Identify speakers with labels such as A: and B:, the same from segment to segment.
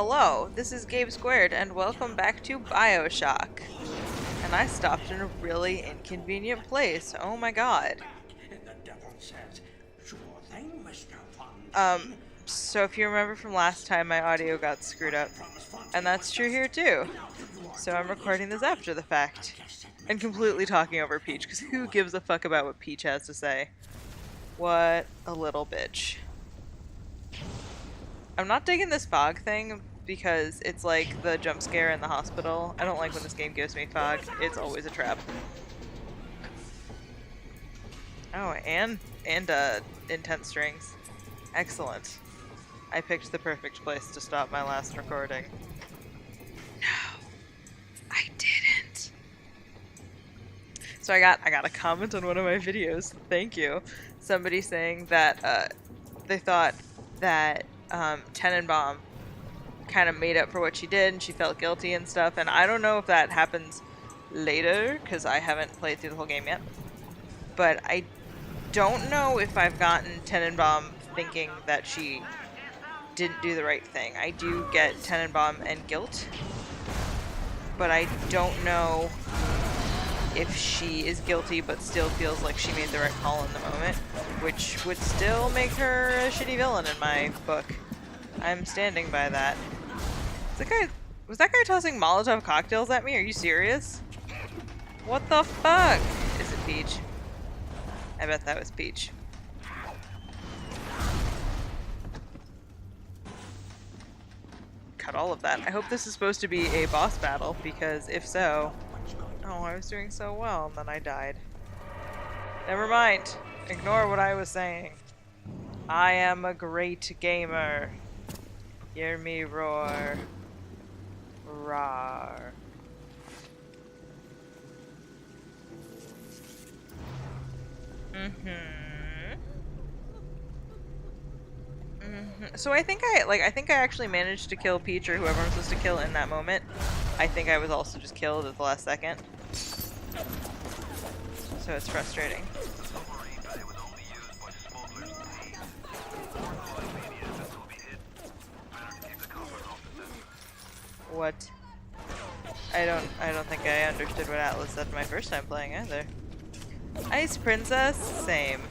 A: Hello, this is Gabe Squared, and welcome back to Bioshock. And I stopped in a really inconvenient place. Oh my god. So if you remember from last time, my audio got screwed up. And that's true here too. So I'm recording this after the fact. And completely talking over Peach, because who gives a fuck about what Peach has to say? What a little bitch. I'm not digging this fog thing because it's like the jump scare in the hospital. I don't like when this game gives me fog. It's always a trap. Oh, and intense strings. Excellent. I picked the perfect place to stop my last recording. No, I didn't. So I got a comment on one of my videos. Thank you. Somebody saying that they thought that Tenenbaum kind of made up for what she did and she felt guilty and stuff, and I don't know if that happens later because I haven't played through the whole game yet, but I don't know if I've gotten Tenenbaum thinking that she didn't do the right thing. I do get Tenenbaum and guilt, but I don't know if she is guilty but still feels like she made the right call in the moment, which would still make her a shitty villain in my book. I'm standing by that. Was that guy tossing Molotov cocktails at me? Are you serious? What the fuck? Is it Peach? I bet that was Peach. Cut all of that. I hope this is supposed to be a boss battle, because if so... Oh, I was doing so well, and then I died. Never mind. Ignore what I was saying. I am a great gamer. Hear me roar. Rawr. So I think I actually managed to kill Peach or whoever I'm supposed to kill in that moment. I think I was also just killed at the last second. So it's frustrating. What? I don't think I understood what Atlas said my first time playing either. Ice Princess? Same.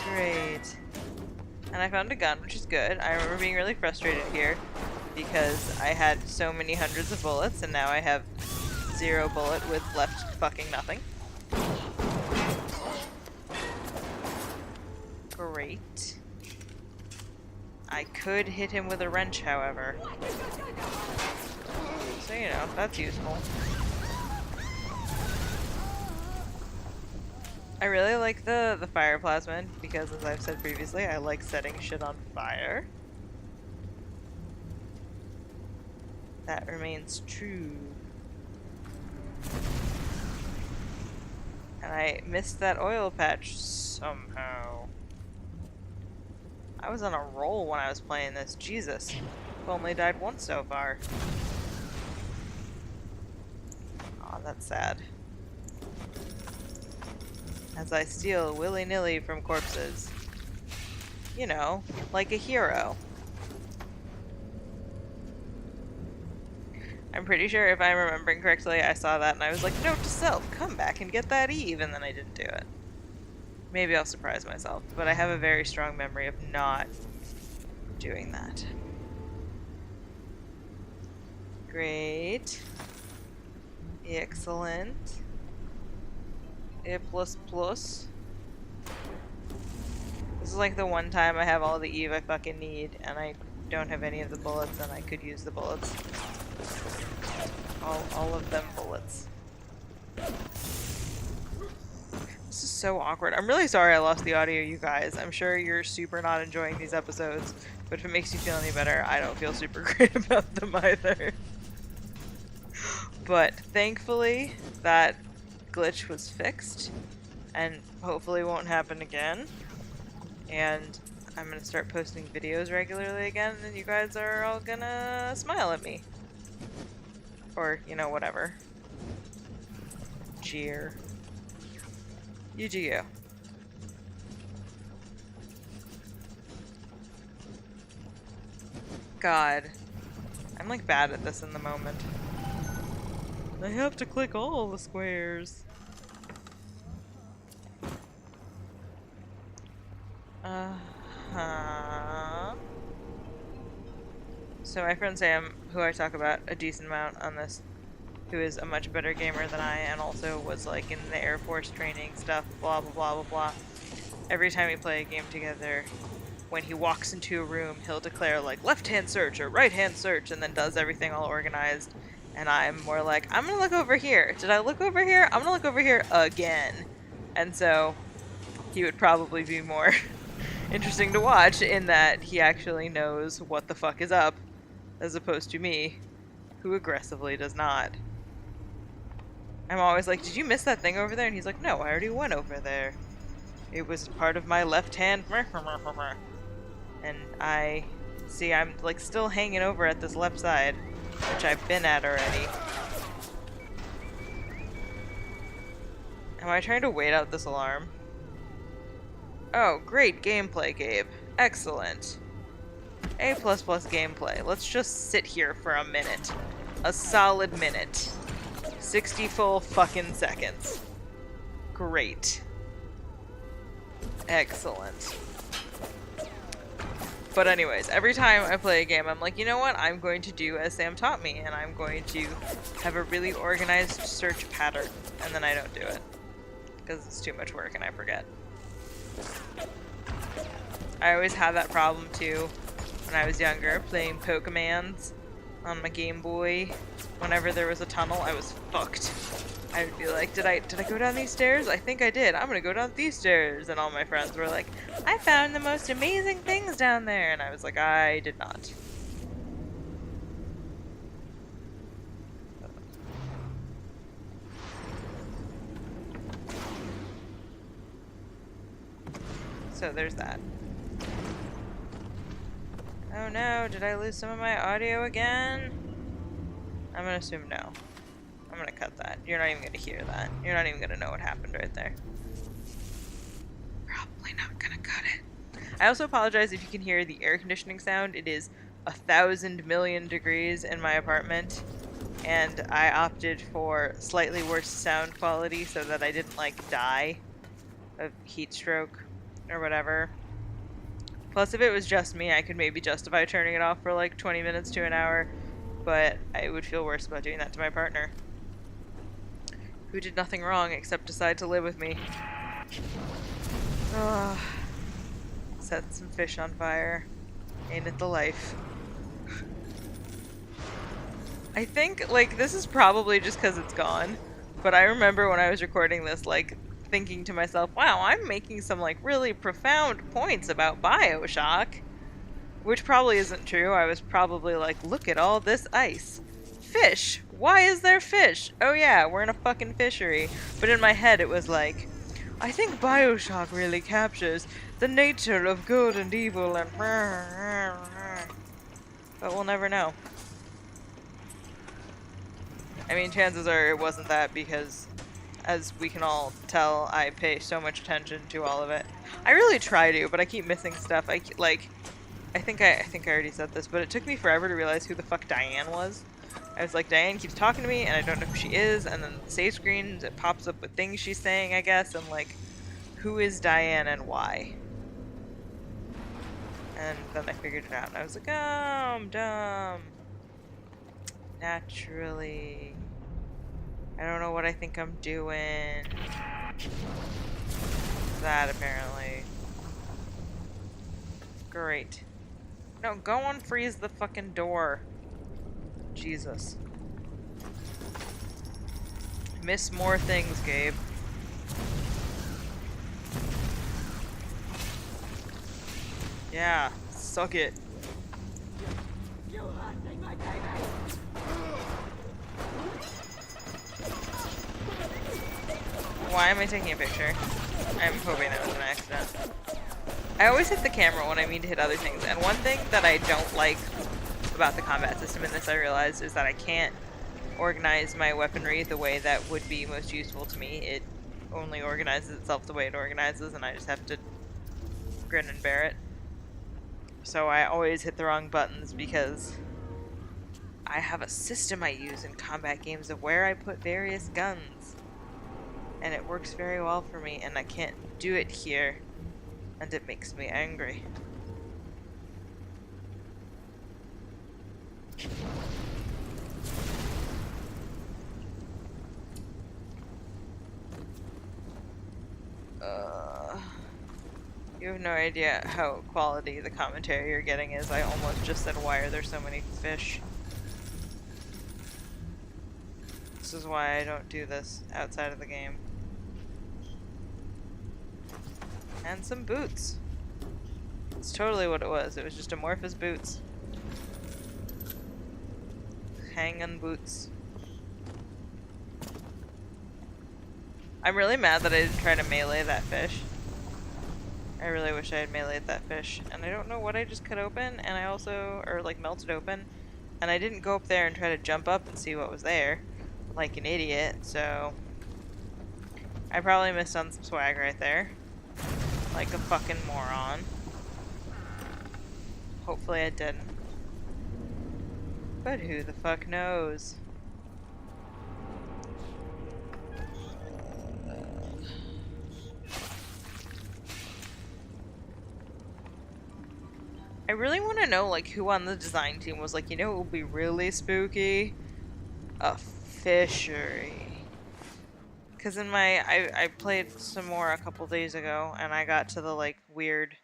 A: Great. And I found a gun, which is good. I remember being really frustrated here because I had so many hundreds of bullets and now I have 0 bullet with left fucking nothing. Great. I could hit him with a wrench, however. So, you know, that's useful. I really like the fire plasmid because, as I've said previously, I like setting shit on fire. That remains true. And I missed that oil patch somehow. I was on a roll when I was playing this. Jesus. I've only died once so far. Aw, that's sad. As I steal willy-nilly from corpses. You know, like a hero. I'm pretty sure if I'm remembering correctly, I saw that and I was like, note to self, come back and get that Eve, and then I didn't do it. Maybe I'll surprise myself, but I have a very strong memory of not doing that. Great. Excellent. A++. This is like the one time I have all the Eve I fucking need, and I don't have any of the bullets, and I could use the bullets. All of them bullets. This is so awkward. I'm really sorry I lost the audio, you guys. I'm sure you're super not enjoying these episodes, but if it makes you feel any better, I don't feel super great about them either. But thankfully, that glitch was fixed, and hopefully won't happen again. And I'm gonna start posting videos regularly again, and you guys are all gonna smile at me. Or, you know, whatever. Jeer. You do you. God. I'm like bad at this in the moment. I have to click all the squares. Uh-huh. So my friend Sam, who I talk about a decent amount on this, who is a much better gamer than I and also was like in the Air Force training stuff, blah blah blah blah blah. Every time we play a game together, when he walks into a room, he'll declare like left-hand search or right-hand search and then does everything all organized. And I'm more like, I'm gonna look over here. Did I look over here? I'm gonna look over here again. And so he would probably be more interesting to watch in that he actually knows what the fuck is up, as opposed to me, who aggressively does not. I'm always like, did you miss that thing over there? And he's like, no, I already went over there. It was part of my left hand. And I see I'm like still hanging over at this left side, which I've been at already. Am I trying to wait out this alarm? Oh, great gameplay, Gabe. Excellent. A++ gameplay. Let's just sit here for a minute. A solid minute. 60 full fucking seconds. Great. Excellent. But anyways, every time I play a game, I'm like, you know what? I'm going to do as Sam taught me, and I'm going to have a really organized search pattern, and then I don't do it. Because it's too much work and I forget. I always had that problem too when I was younger, playing Pokemons on my Game Boy. Whenever there was a tunnel, I was fucked. I would be like, did I go down these stairs? I think I did. I'm gonna go down these stairs. And all my friends were like, I found the most amazing things down there. And I was like, I did not. So there's that. Oh no, did I lose some of my audio again? I'm gonna assume no. I'm gonna cut that. You're not even gonna hear that. You're not even gonna know what happened right there. Probably not gonna cut it. I also apologize if you can hear the air conditioning sound. It is 1,000 million degrees in my apartment, and I opted for slightly worse sound quality so that I didn't like die of heat stroke or whatever. Plus, if it was just me, I could maybe justify turning it off for like 20 minutes to an hour, but I would feel worse about doing that to my partner, who did nothing wrong except decide to live with me. Oh, set some fish on fire. Ain't it the life? I think, like, this is probably just because it's gone, but I remember when I was recording this, like, thinking to myself, wow, I'm making some like really profound points about Bioshock, which probably isn't true. I was probably like, look at all this ice. Fish! Why is there fish? Oh yeah, we're in a fucking fishery. But in my head it was like, I think Bioshock really captures the nature of good and evil and but we'll never know. I mean, chances are it wasn't that because, as we can all tell, I pay so much attention to all of it. I really try to, but I keep missing stuff. I think I already said this, but it took me forever to realize who the fuck Diane was. I was like, Diane keeps talking to me, and I don't know who she is, and then the save screen, it pops up with things she's saying, I guess, and like, who is Diane and why? And then I figured it out, and I was like, oh, I'm dumb. Naturally. I don't know what I think I'm doing. That, apparently. Great. No, go unfreeze the fucking door. Jesus. Miss more things, Gabe. Yeah, suck it. Why am I taking a picture? I'm hoping that was an accident. I always hit the camera when I mean to hit other things, and one thing that I don't like about the combat system in this, I realized, is that I can't organize my weaponry the way that would be most useful to me. It only organizes itself the way it organizes, and I just have to grin and bear it. So I always hit the wrong buttons because I have a system I use in combat games of where I put various guns. And it works very well for me, and I can't do it here. And it makes me angry. You have no idea how quality the commentary you're getting is. I almost just said, why are there so many fish? This is why I don't do this outside of the game. And some boots. It's totally what it was. It was just amorphous boots. Hanging boots. I'm really mad that I didn't try to melee that fish. I really wish I had meleeed that fish. And I don't know what I just cut open, and I also, or like melted open, and I didn't go up there and try to jump up and see what was there, like an idiot, so I probably missed on some swag right there. Like a fucking moron. Hopefully I didn't. But who the fuck knows? I really want to know, like, who on the design team was like, you know, it would be really spooky? A fishery. Because in my, I played some more a couple days ago, and I got to the, like, weird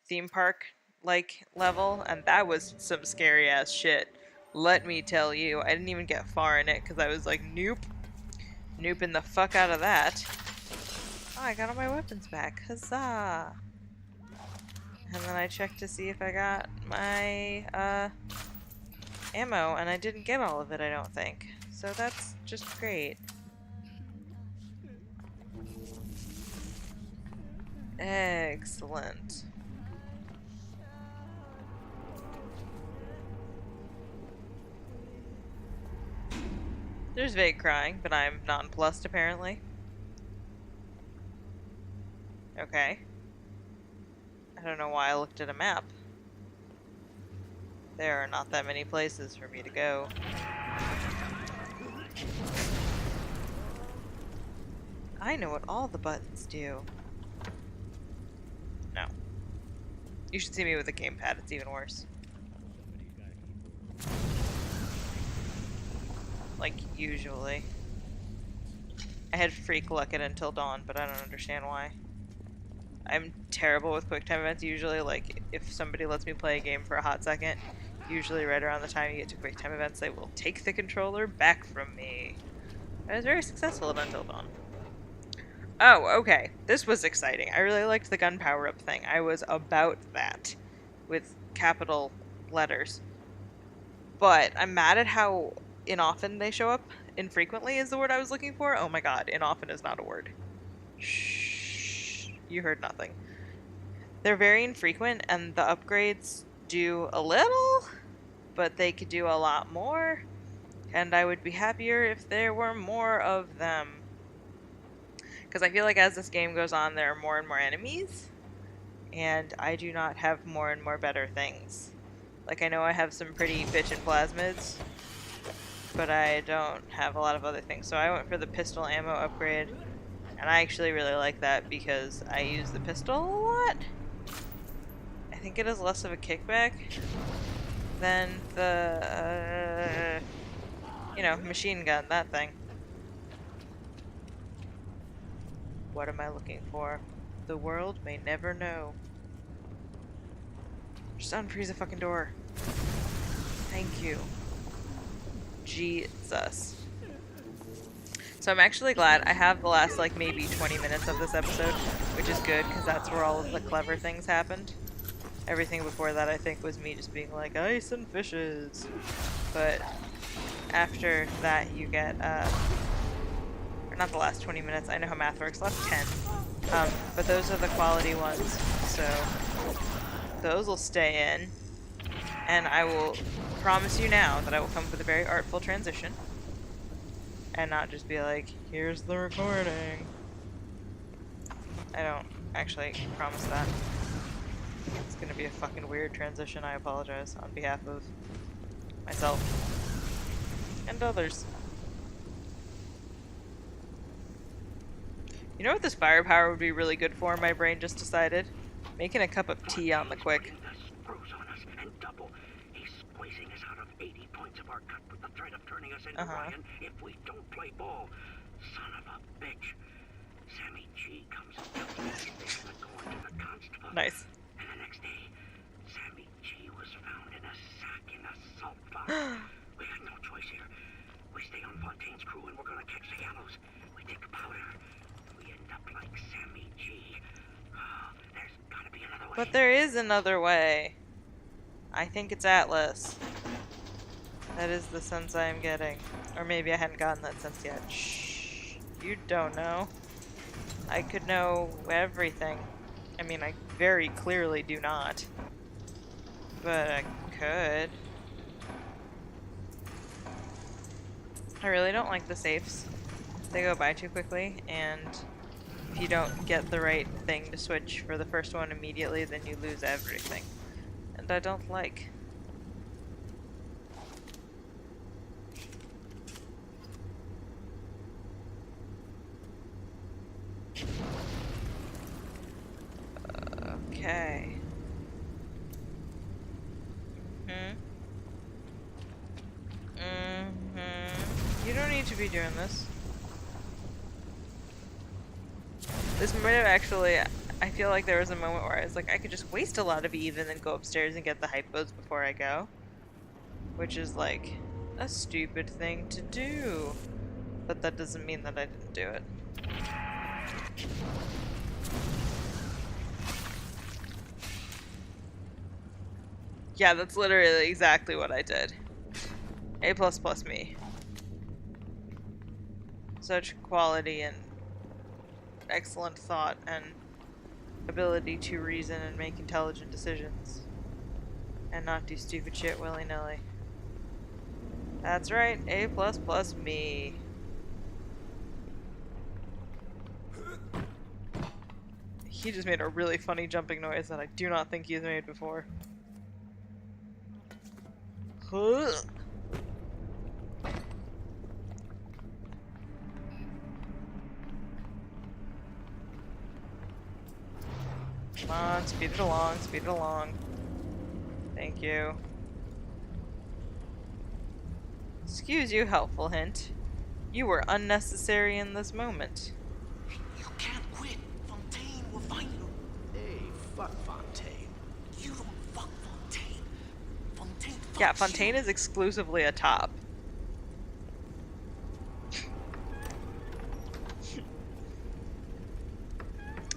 A: theme park, like, level, and that was some scary ass shit. Let me tell you, I didn't even get far in it, because I was like, nope. Nooping the fuck out of that. Oh, I got all my weapons back. Huzzah! And then I checked to see if I got my, ammo, and I didn't get all of it, I don't think. So that's just great. Excellent. There's vague crying, but I'm nonplussed apparently. Okay. I don't know why I looked at a map. There are not that many places for me to go. I know what all the buttons do. No. You should see me with a gamepad, it's even worse. Like, usually. I had freak luck at Until Dawn, but I don't understand why. I'm terrible with quick time events usually. Like, if somebody lets me play a game for a hot second, usually right around the time you get to quick time events, they will take the controller back from me. I was very successful at Until Dawn. Oh, okay. This was exciting. I really liked the gun power-up thing. I was about that with capital letters. But I'm mad at how inoften they show up. Infrequently is the word I was looking for. Oh my god, inoften is not a word. Shh. You heard nothing. They're very infrequent, and the upgrades do a little, but they could do a lot more. And I would be happier if there were more of them. Because I feel like as this game goes on, there are more and more enemies. And I do not have more and more better things. Like, I know I have some pretty bitchin' plasmids, but I don't have a lot of other things. So I went for the pistol ammo upgrade, and I actually really like that because I use the pistol a lot. I think it has less of a kickback than the, you know, machine gun, that thing. What am I looking for? The world may never know. Just unfreeze the fucking door. Thank you. Jesus. So I'm actually glad I have the last, like, maybe 20 minutes of this episode, which is good, because that's where all of the clever things happened. Everything before that, I think, was me just being like, ice and fishes. But after that, you get, or not the last 20 minutes, I know how math works, last 10. But those are the quality ones, so those will stay in. And I will promise you now that I will come up with a very artful transition. And not just be like, here's the recording. I don't actually promise that. It's gonna be a fucking weird transition. I apologize on behalf of myself and others. You know what this firepower would be really good for, my brain just decided? Making a cup of tea on the quick. Uh-huh.
B: If we don't play ball, son of a bitch. Sammy G comes and tells me he's thinking of going to the constable.
A: Nice.
B: And the next day, Sammy G was found in a sack in a salt box. We had no choice here. We stay on Fontaine's crew and we're gonna catch the gallows. We take the powder. We end up like Sammy G. Oh, there's gotta be another way.
A: But there is another way. I think it's Atlas. That is the sense I am getting. Or maybe I hadn't gotten that sense yet. Shh. You don't know. I could know everything. I mean, I very clearly do not. But I could. I really don't like the safes. They go by too quickly, and if you don't get the right thing to switch for the first one immediately, then you lose everything. And I don't like. Okay. You don't need to be doing this. This might have actually, I feel like there was a moment where I was like, I could just waste a lot of Eve and then go upstairs and get the hypos before I go. Which is like a stupid thing to do. But that doesn't mean that I didn't do it. Yeah, that's literally exactly what I did. A++ me. Such quality and excellent thought and ability to reason and make intelligent decisions. And not do stupid shit willy-nilly. That's right, A++ me. He just made a really funny jumping noise that I do not think he's made before. Come on, speed it along, speed it along. Thank you. Excuse you, helpful hint. You were unnecessary in this moment.
B: You can't quit. Fontaine will find you.
C: Hey, fuck Fontaine.
B: You don't fuck Fontaine. Fontaine fucks
A: Yeah, Fontaine
B: you.
A: is exclusively a top.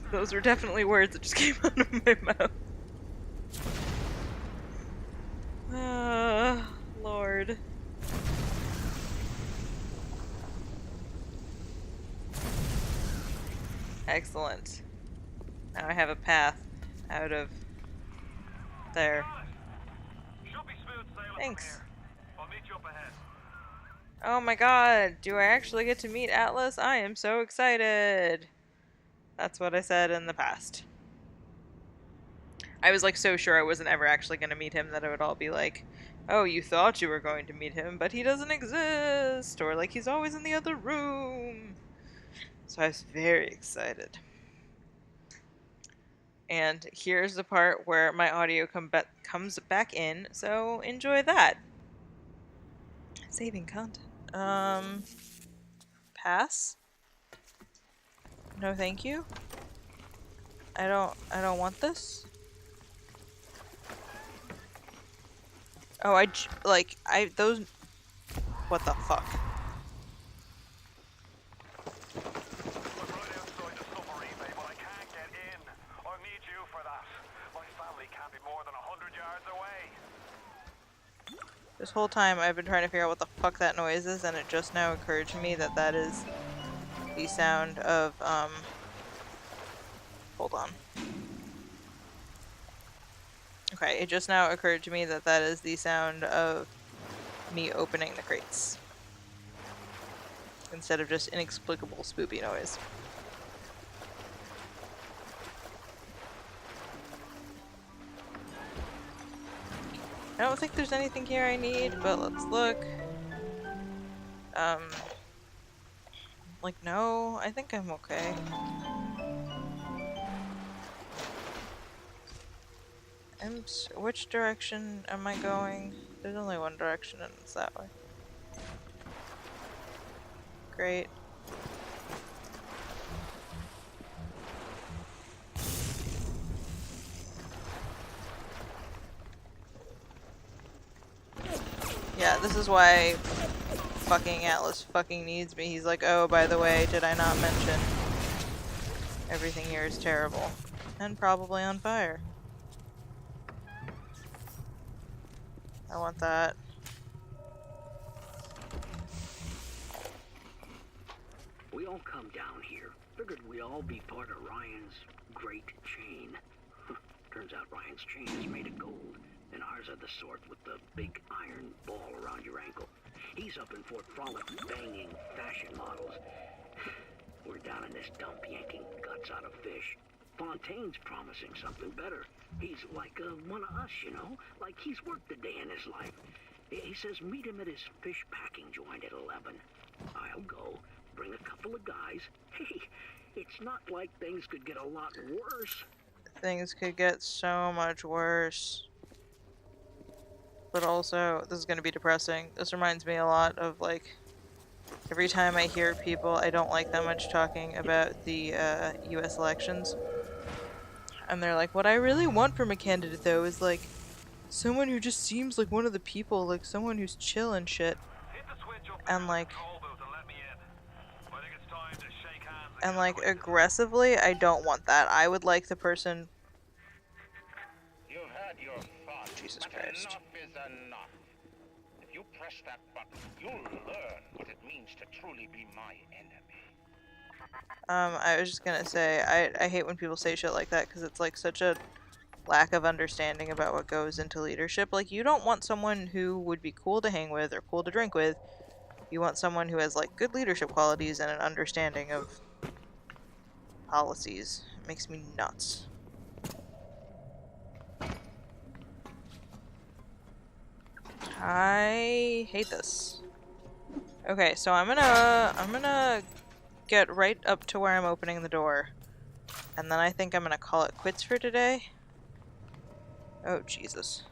A: Those were definitely words that just came out of my mouth. Lord. Excellent. Now I have a path out of there. Thanks. Oh my god, do I actually get to meet Atlas? I am so excited. That's what I said in the past. I was like so sure I wasn't ever actually going to meet him that it would all be like, oh, you thought you were going to meet him, but he doesn't exist, or like he's always in the other room. So I was very excited. And here's the part where my audio comes back in, so enjoy that. Saving content. Pass? No thank you? I don't want this. Oh, those, what the fuck? This whole time I've been trying to figure out what the fuck that noise is, and it just now occurred to me that that is the sound of, hold on. Okay, it just now occurred to me that that is the sound of me opening the crates. Instead of just inexplicable spoopy noise. I don't think there's anything here I need, but let's look. Like, no, I think I'm okay. Which direction am I going? There's only one direction and it's that way. Great. Yeah, this is why fucking Atlas fucking needs me. He's like, oh, by the way, did I not mention everything here is terrible and probably on fire. I want that.
B: We all come down here. Figured we all be part of Ryan's great chain. Turns out Ryan's chain is made of gold, and ours are the sort with the big iron ball around your ankle. He's up in Fort Frolic banging fashion models. We're down in this dump yanking guts out of fish. Fontaine's promising something better. He's like one of us, you know? Like he's worked a day in his life. He says meet him at his fish packing joint at 11. I'll go, bring a couple of guys. Hey, it's not like things could get a lot worse.
A: Things could get so much worse. But also, this is gonna be depressing. This reminds me a lot of, like, every time I hear people I don't like that much talking about the US elections. And they're like, what I really want from a candidate, though, is, like, someone who just seems like one of the people, like, someone who's chill and shit. And, like, aggressively, I don't want that. I would like the person...
D: You've had your fun,
A: Jesus
D: but
A: Christ.
D: enough is enough. If you press that button, you'll learn what it means to truly be my enemy.
A: I was just gonna say, I hate when people say shit like that, because it's, like, such a lack of understanding about what goes into leadership. Like, you don't want someone who would be cool to hang with or cool to drink with. You want someone who has, like, good leadership qualities and an understanding of policies. It makes me nuts. I hate this. Okay, so I'm gonna get right up to where I'm opening the door. And then I think I'm gonna call it quits for today. Oh, Jesus.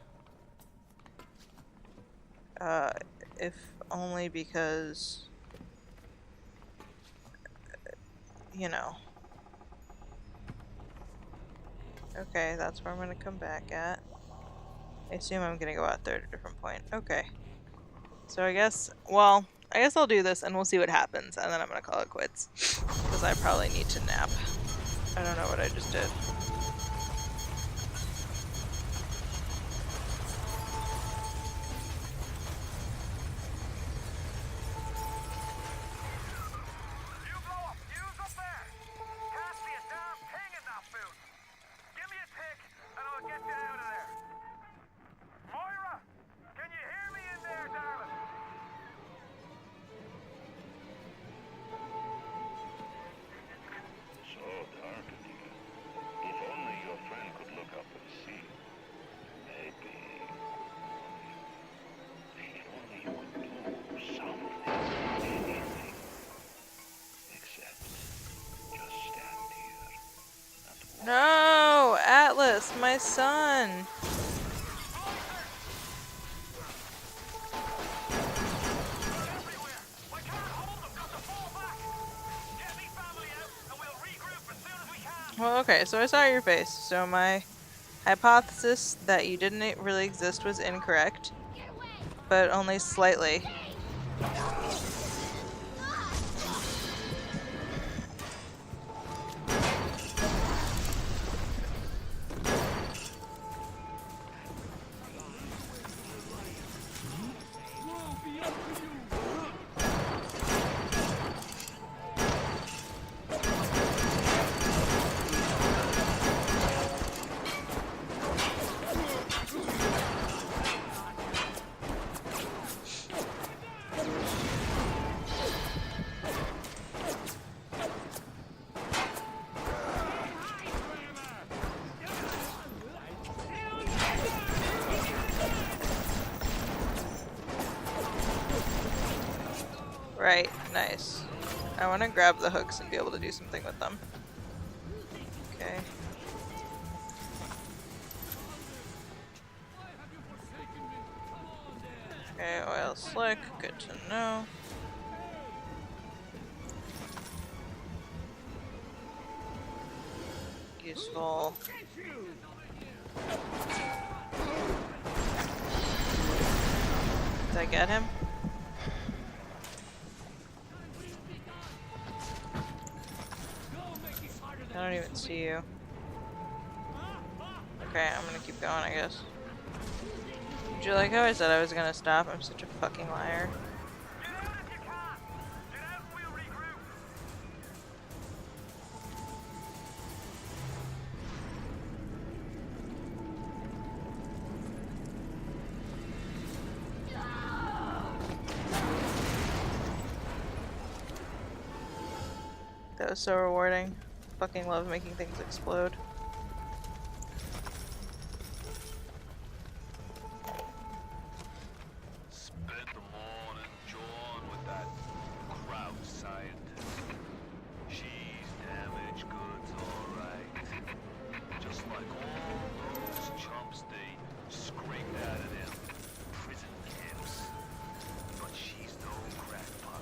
A: If only because... you know. Okay, that's where I'm gonna come back at. I assume I'm gonna go out there at a different point. Okay. So I guess, well, I guess I'll do this and we'll see what happens, and then I'm gonna call it quits. Because I probably need to nap. I don't know what I just did.
D: So dark in here. If only your friend could look up and see. Maybe. If only you could do something. Anything. Except just stand here and watch.
A: No! Atlas, my son! Well, okay, so I saw your face. So my hypothesis that you didn't really exist was incorrect, but only slightly. Right, nice. I want to grab the hooks and be able to do something with them. Okay. Okay, oil slick, good to know. Useful. Did I get him? I don't even see you. Okay, I'm gonna keep going, I guess. Did you like how I said I was gonna stop? I'm such a fucking liar. That was so rewarding. Fucking love making things explode.
E: Spent the morning jawing with that crowd scientist. She's damaged goods, alright. Just like all those chumps they scraped out of them prison camps. But she's no crackpot.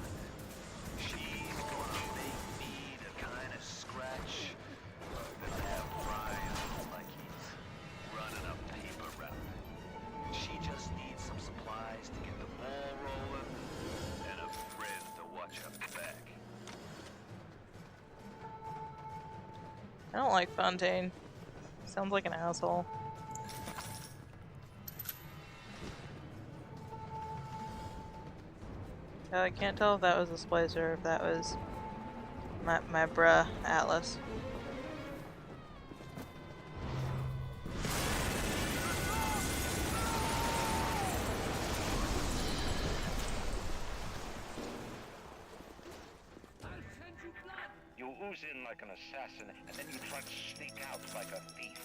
E: She's gonna make me the kind of scratch that have Brian like he's running a paper route. She just needs some supplies to get the ball rolling and a friend to watch her back.
A: I don't like Fontaine. Sounds like an asshole. I can't tell if that was a splicer or if that was my bruh Atlas.
D: You ooze in like an assassin, and then you try to sneak out like a thief.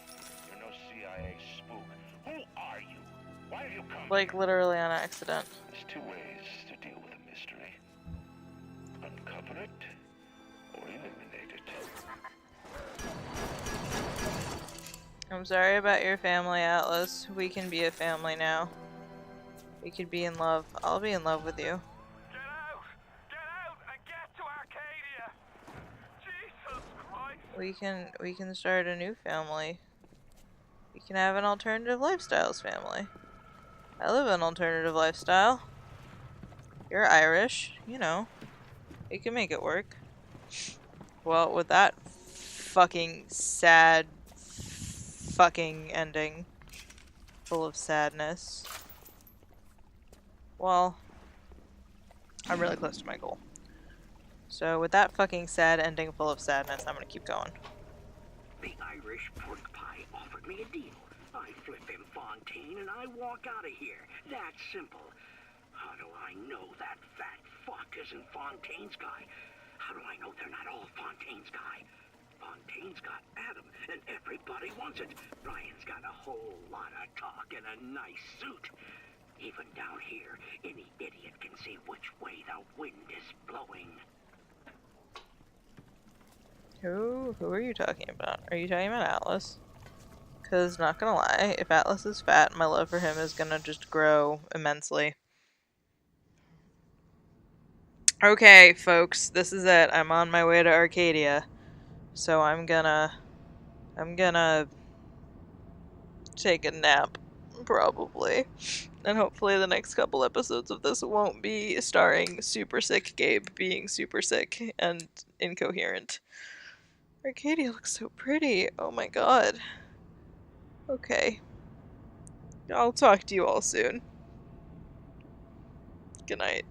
D: You're no CIA spook. Who are you? Why have you come?
A: Like literally on accident.
D: There's two ways to deal with a mystery. Uncover it, or eliminate it.
A: I'm sorry about your family, Atlas. We can be a family now. We could be in love. I'll be in love with you.
F: Get out! Get out and get to Arcadia! Jesus Christ!
A: We can start a new family. We can have an alternative lifestyles family. I live an alternative lifestyle. You're Irish, you know. We can make it work. Well, with that fucking sad fucking ending full of sadness. Well, I'm really close to my goal. So with that fucking sad ending full of sadness, I'm gonna keep going.
B: The Irish pork pie offered me a deal. I flip him Fontaine and I walk out of here. That simple. How do I know that fat fuck isn't Fontaine's guy? How do I know they're not all Fontaine's guy? Fontaine's got Adam, and everybody wants it. Brian's got a whole lot of talk and a nice suit. Even down here, any idiot can see which way the wind is blowing.
A: Who are you talking about? Are you talking about Atlas? Cause not gonna lie, if Atlas is fat, my love for him is gonna just grow immensely. Okay, folks, this is it. I'm on my way to Arcadia. So I'm gonna take a nap, probably. And hopefully the next couple episodes of this won't be starring super sick Gabe being super sick and incoherent. Arcadia looks so pretty. Oh my god. Okay. I'll talk to you all soon. Good night.